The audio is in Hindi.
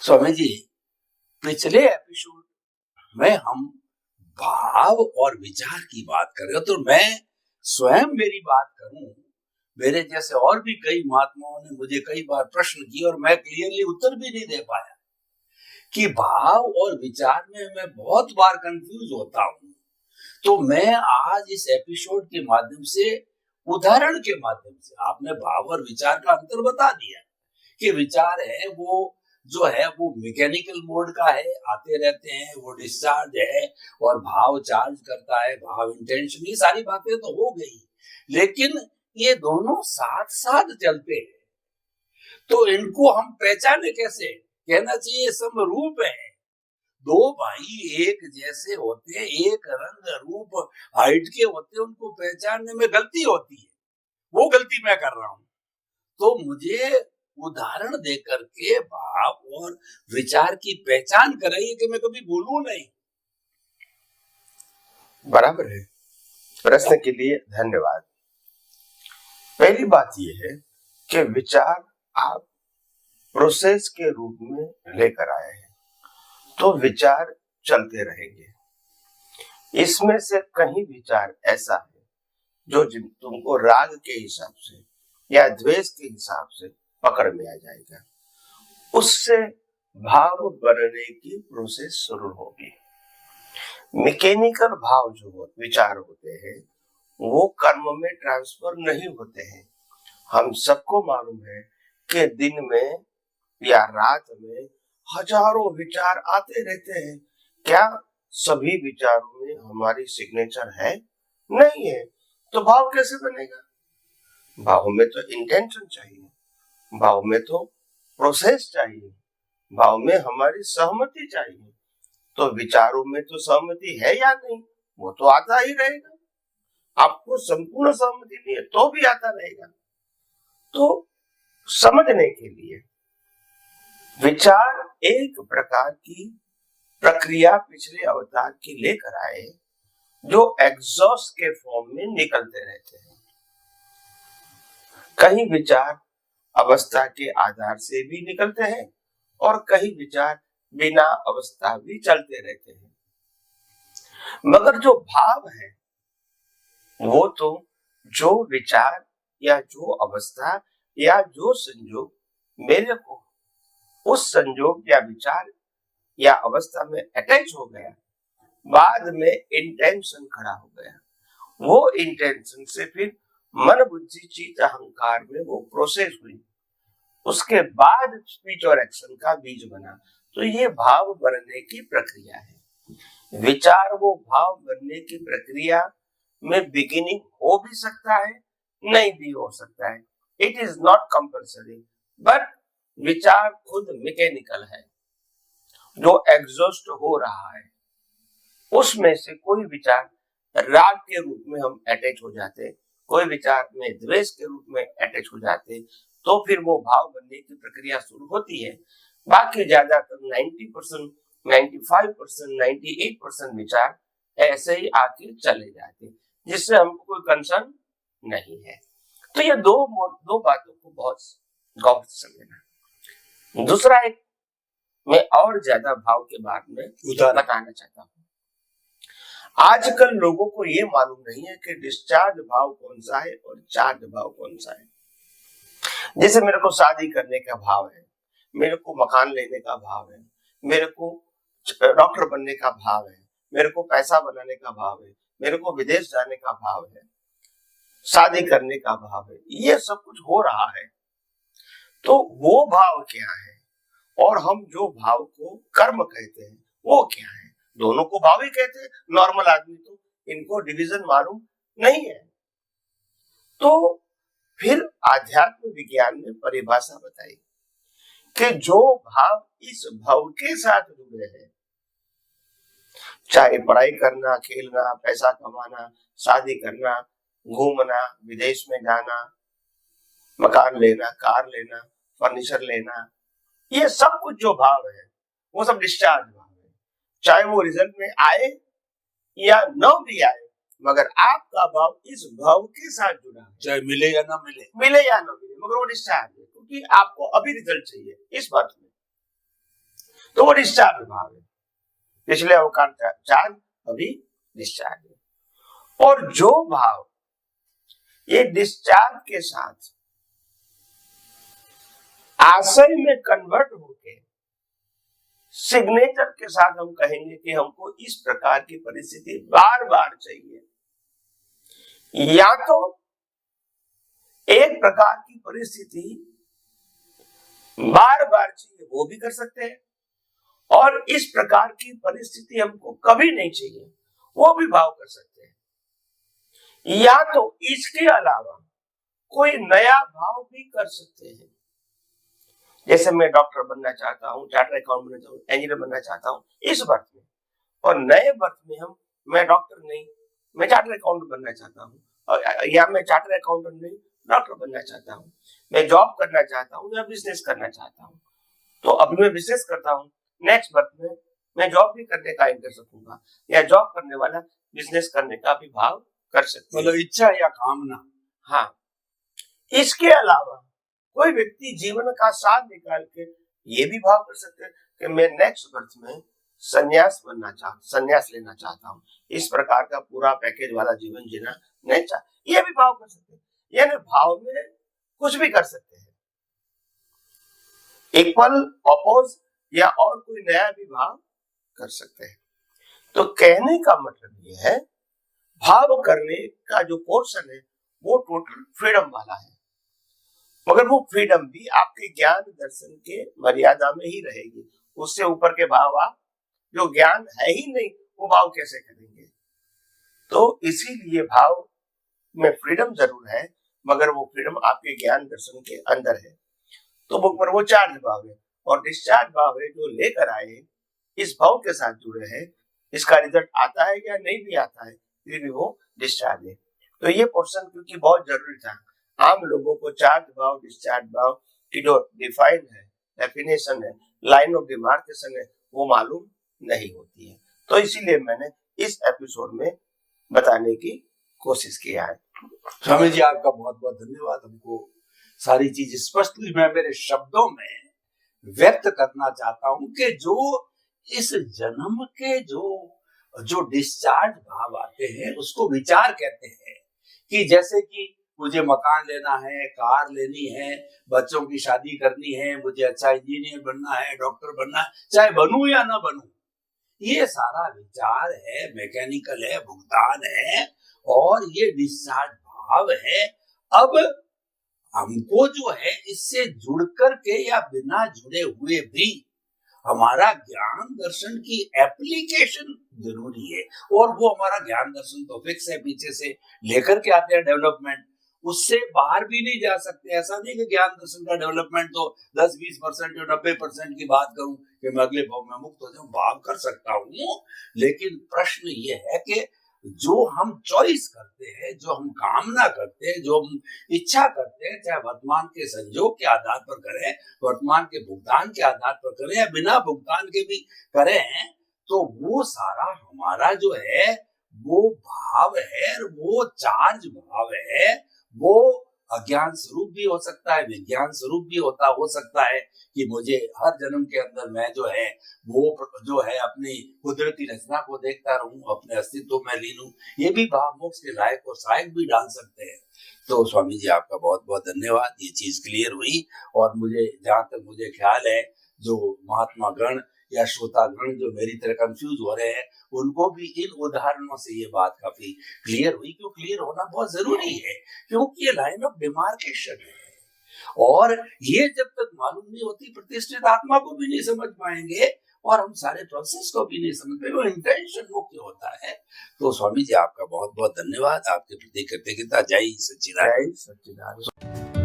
स्वामी जी, पिछले एपिसोड में हम भाव और विचार की बात कर रहे हो, तो मैं स्वयं मेरी बात करूं। मेरे जैसे और भी कई महात्माओं ने मुझे कई बार प्रश्न किए और मैं क्लियरली उत्तर भी नहीं दे पाया कि भाव और विचार में मैं बहुत बार कंफ्यूज होता हूं। तो मैं आज इस एपिसोड के माध्यम से, उदाहरण के माध्यम से, आपने भाव और विचार का अंतर बता दिया कि विचार है वो जो है वो मैकेनिकल मोड का है, आते रहते हैं, वो डिस्चार्ज है, और भाव चार्ज करता है, भाव इंटेंशन, ये सारी बातें तो हो गई। लेकिन ये दोनों साथ साथ चलते हैं, तो इनको हम पहचाने कैसे? कहना चाहिए समरूप है। दो भाई एक जैसे होते हैं, एक रंग रूप हाइट के होते हैं, उनको पहचानने में गलती होती है। वो गलती मैं कर रहा हूं। तो मुझे उदाहरण दे करके भाव और विचार की पहचान कराइए कि मैं कभी भूलूं नहीं। बराबर है। प्रश्न के लिए धन्यवाद। पहली बात यह है कि विचार आप प्रोसेस के रूप में लेकर आए हैं, तो विचार चलते रहेंगे। इसमें से कहीं विचार ऐसा है जो तुमको राग के हिसाब से या द्वेष के हिसाब से पकड़ में आ जाएगा, उससे भाव बनने की प्रोसेस शुरू होगी। मैकेनिकल भाव जो विचार होते हैं वो कर्म में ट्रांसफर नहीं होते हैं। हम सबको मालूम है कि दिन में या रात में हजारों विचार आते रहते हैं। क्या सभी विचारों में हमारी सिग्नेचर है? नहीं है। तो भाव कैसे बनेगा? भाव में तो इंटेंशन चाहिए, भाव में तो प्रोसेस चाहिए, भाव में हमारी सहमति चाहिए। तो विचारों में तो सहमति है या नहीं, वो तो आता ही रहेगा। आपको संपूर्ण सहमति नहीं है तो भी आता रहेगा। तो समझने के लिए विचार एक प्रकार की प्रक्रिया पिछले अवतार की लेकर आए, जो एग्जॉस्ट के फॉर्म में निकलते रहते हैं। कहीं विचार अवस्था के आधार से भी निकलते हैं और कहीं विचार बिना अवस्था भी चलते रहते हैं। मगर जो भाव है वो तो जो विचार या जो अवस्था या जो संयोग मेरे को उस संयोग या विचार या अवस्था में अटैच हो गया, बाद में इंटेंशन खड़ा हो गया, वो इंटेंशन से फिर मन बुद्धि चित्त अहंकार में वो प्रोसेस हुई, उसके बाद स्पीच और एक्शन का बीज बना। तो ये भाव बनने की प्रक्रिया है। विचार वो भाव बनने की प्रक्रिया में बिगिनिंग हो भी सकता है, नहीं भी हो सकता है। It is not compulsory, but विचार खुद मैकेनिकल है। जो एग्जॉस्ट हो रहा है उसमें से कोई विचार राग के रूप में हम अटैच हो जाते, कोई विचार में द्वेष के रूप में अटैच हो जाते, तो फिर वो भाव बनने की प्रक्रिया शुरू होती है। बाकी ज्यादातर 90%, 95%, 98% विचार ऐसे ही आके चले जाते, जिससे हमको कोई कंसर्न नहीं है। तो ये दो बातों को बहुत गौर से समझना। दूसरा एक मैं और ज्यादा भाव के बारे में बताना चाहता हूँ। आजकल लोगों को ये मालूम नहीं है कि डिस्चार्ज भाव कौन सा है और चार्ज भाव कौन सा है। जैसे मेरे को शादी करने का भाव है, मेरे को मकान लेने का भाव है, मेरे को डॉक्टर बनने का भाव है, मेरे को पैसा बनाने का भाव है, मेरे को विदेश जाने का भाव है, शादी करने का भाव है, ये सब कुछ हो रहा है। तो वो भाव क्या है और हम जो भाव को कर्म कहते हैं वो क्या है? दोनों को भाव ही कहते हैं। नॉर्मल आदमी तो इनको डिवीजन मालूम नहीं है। तो फिर आध्यात्म विज्ञान में परिभाषा बताई कि जो भाव इस भव के साथ जुड़े हैं, चाहे पढ़ाई करना, खेलना, पैसा कमाना, शादी करना, घूमना, विदेश में जाना, मकान लेना, कार लेना, फर्नीचर लेना, ये सब कुछ जो भाव है वो सब डिस्चार्ज भाव है। चाहे वो रिजल्ट में आए या न भी आए, मगर आपका भाव इस भाव के साथ जुड़ा है, चाहे मिले या ना मिले, मिले या ना मिले, मगर वो डिस्चार्ज है, क्योंकि आपको अभी रिजल्ट चाहिए इस बात में। तो वो डिस्चार्ज भाव है, पिछले अवकाश चार्ज अभी डिस्चार्ज है। और जो भाव ये डिस्चार्ज के साथ आशय में कन्वर्ट होके सिग्नेचर के साथ हम कहेंगे कि हमको इस प्रकार की परिस्थिति बार बार चाहिए, या तो एक प्रकार की परिस्थिति बार बार चाहिए वो भी कर सकते हैं, और इस प्रकार की परिस्थिति हमको कभी नहीं चाहिए वो भी भाव कर सकते हैं, या तो इसके अलावा कोई नया भाव भी कर सकते हैं। जैसे मैं डॉक्टर बनना चाहता हूँ, चार्टर्ड अकाउंटेंट बनना चाहता हूँ, इंजीनियर बनना चाहता हूँ इस बर्थ में, और नए बर्थ में मैं डॉक्टर नहीं, मैं चार्टर्ड अकाउंटेंट बनना चाहता हूँ, या मैं चार्टर्ड अकाउंटेंट नहीं डॉक्टर बनना चाहता हूँ, मैं जॉब करना चाहता हूँ या बिजनेस करना चाहता हूँ। तो अभी मैं बिजनेस करता हूँ, नेक्स्ट बर्थ में मैं जॉब भी करने का इंटरेस्ट रखूंगा, या जॉब करने वाला बिजनेस करने का भी भाव कर सकते हैं, मतलब इच्छा या कामना। हाँ, इसके अलावा कोई व्यक्ति जीवन का साथ निकाल के ये भी भाव कर सकते हैं कि मैं नेक्स्ट बर्थ में संन्यास लेना चाहता हूँ, इस प्रकार का पूरा पैकेज वाला जीवन जीना नहीं चाहता, ये भी भाव कर सकते हैं। यानी भाव में कुछ भी कर सकते हैं, इक्वल, अपोज या और कोई नया भी भाव कर सकते हैं। तो कहने का मतलब ये है, भाव करने का जो पोर्शन है वो टोटल फ्रीडम वाला है, मगर वो फ्रीडम भी आपके ज्ञान दर्शन के मर्यादा में ही रहेगी। उससे ऊपर के भाव आप जो ज्ञान है ही नहीं वो भाव कैसे करेंगे। तो इसीलिए भाव में फ्रीडम जरूर है, मगर वो फ्रीडम आपके ज्ञान दर्शन के अंदर है। तो बुक पर वो चार्ज भाव है, और डिस्चार्ज भाव है जो लेकर आए इस भाव के साथ जुड़े हैं, इसका रिजल्ट आता है या नहीं भी आता है फिर भी वो डिस्चार्ज है। तो ये पोर्शन क्योंकि बहुत जरूरी था, आम लोगों को चार्ज भाव डिस्चार्ज भाव की जो डिफाइन है, डेफिनेशन है, लाइन ऑफ डिमार्केशन है, वो मालूम नहीं होती है। तो इसीलिए मैंने इस एपिसोड में बताने की कोशिश किया है। स्वामी जी आपका बहुत बहुत धन्यवाद। हमको सारी चीज स्पष्टली मैं मेरे शब्दों में व्यक्त करना चाहता हूं कि जो इस जन्म के जो डिस्चार्ज भाव आते हैं उसको विचार कहते हैं। कि जैसे कि मुझे मकान लेना है, कार लेनी है, बच्चों की शादी करनी है, मुझे अच्छा इंजीनियर बनना है, डॉक्टर बनना है, चाहे बनूं या ना बनूं, ये सारा विचार है, मैकेनिकल है, भुगतान है, और ये डिस्चार्ज भाव है। अब हमको जो है इससे जुड़ करके या बिना जुड़े हुए भी हमारा ज्ञान दर्शन की एप्लीकेशन जरूरी है, और वो हमारा ज्ञान दर्शन तो फिक्स है, पीछे से लेकर के आते हैं डेवलपमेंट, उससे बाहर भी नहीं जा सकते। ऐसा नहीं कि ज्ञान दर्शन का डेवलपमेंट तो 10-20% या 90% की बात करूं कि मैं अगले भाव में मुक्त हो जाऊं, भाव कर सकता हूं, लेकिन प्रश्न ये है कि जो हम चॉइस करते हैं, जो हम कामना करते हैं, जो हम इच्छा करते हैं, चाहे वर्तमान के संजोग के आधार पर करें, वर्तमान के भुगतान के आधार पर करें या बिना भुगतान के भी करें, तो वो सारा हमारा जो है वो भाव है, वो चार्ज भाव है, वो अज्ञान स्वरूप भी हो सकता है, विज्ञान स्वरूप भी हो सकता है कि मुझे हर जन्म के अंदर मैं जो है वो जो है अपनी कुदरती रचना को देखता रहूं, अपने अस्तित्व में लीन हूं, ये भी भाव मोक्ष के लायक और सहायक भी डाल सकते हैं। तो स्वामी जी आपका बहुत बहुत धन्यवाद, ये चीज क्लियर हुई। और मुझे जहां तक मुझे ख्याल है, जो महात्मा गण या श्रोतागण जो मेरी तरह कंफ्यूज हो रहे हैं, उनको भी इन उदाहरणों से ये बात काफी क्लियर हुई। क्यों क्लियर होना बहुत जरूरी है, क्योंकि ये लाइन ऑफ डिमार्केशन है, और ये जब तक मालूम नहीं होती प्रतिष्ठित आत्मा को भी नहीं समझ पाएंगे, और हम सारे प्रोसेस को भी नहीं समझ पाएंगे, वो इंटेंशन मुख्य होता है। तो स्वामी जी आपका बहुत बहुत धन्यवाद, आपके प्रति कृतज्ञता। जय सच्चिदानंद।